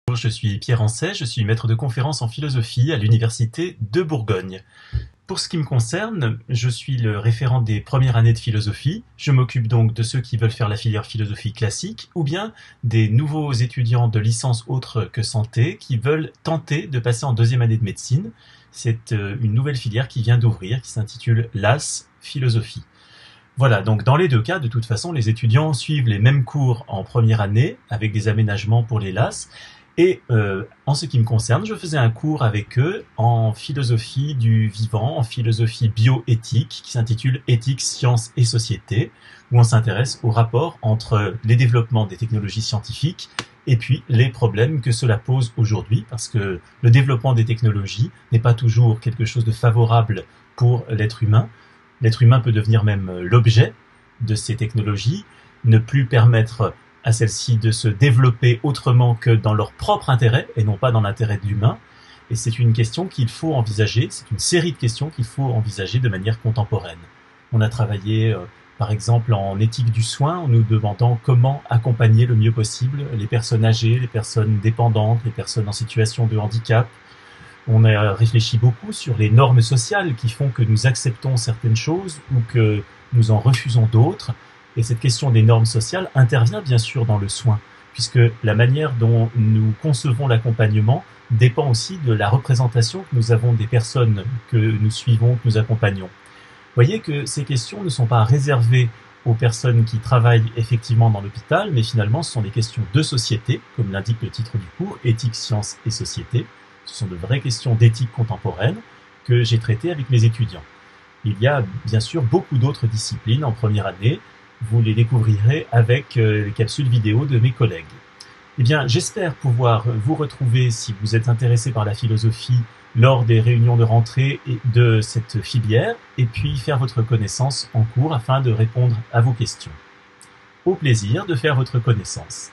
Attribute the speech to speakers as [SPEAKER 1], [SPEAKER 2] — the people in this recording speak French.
[SPEAKER 1] Bonjour, je suis Pierre Ancet, je suis maître de conférences en philosophie à l'Université de Bourgogne. Pour ce qui me concerne, je suis le référent des premières années de philosophie. Je m'occupe donc de ceux qui veulent faire la filière philosophie classique ou bien des nouveaux étudiants de licence autre que santé qui veulent tenter de passer en deuxième année de médecine. C'est une nouvelle filière qui vient d'ouvrir, qui s'intitule LAS Philosophie. Voilà, donc dans les deux cas, de toute façon, les étudiants suivent les mêmes cours en première année avec des aménagements pour les LAS. Et en ce qui me concerne, je faisais un cours avec eux en philosophie du vivant, en philosophie bioéthique, qui s'intitule Éthique, sciences et société, où on s'intéresse au rapport entre les développements des technologies scientifiques et puis les problèmes que cela pose aujourd'hui, parce que le développement des technologies n'est pas toujours quelque chose de favorable pour l'être humain. L'être humain peut devenir même l'objet de ces technologies, ne plus permettre à celles-ci de se développer autrement que dans leur propre intérêt et non pas dans l'intérêt de l'humain. Et c'est une question qu'il faut envisager, c'est une série de questions qu'il faut envisager de manière contemporaine. On a travaillé par exemple en éthique du soin en nous demandant comment accompagner le mieux possible les personnes âgées, les personnes dépendantes, les personnes en situation de handicap. On a réfléchi beaucoup sur les normes sociales qui font que nous acceptons certaines choses ou que nous en refusons d'autres. Et cette question des normes sociales intervient bien sûr dans le soin, puisque la manière dont nous concevons l'accompagnement dépend aussi de la représentation que nous avons des personnes que nous suivons, que nous accompagnons. Vous voyez que ces questions ne sont pas réservées aux personnes qui travaillent effectivement dans l'hôpital, mais finalement ce sont des questions de société, comme l'indique le titre du cours, Éthique, sciences et société. Ce sont de vraies questions d'éthique contemporaine que j'ai traitées avec mes étudiants. Il y a bien sûr beaucoup d'autres disciplines en première année. Vous les découvrirez avec les capsules vidéo de mes collègues. Eh bien, j'espère pouvoir vous retrouver, si vous êtes intéressé par la philosophie, lors des réunions de rentrée de cette filière, et puis faire votre connaissance en cours afin de répondre à vos questions. Au plaisir de faire votre connaissance.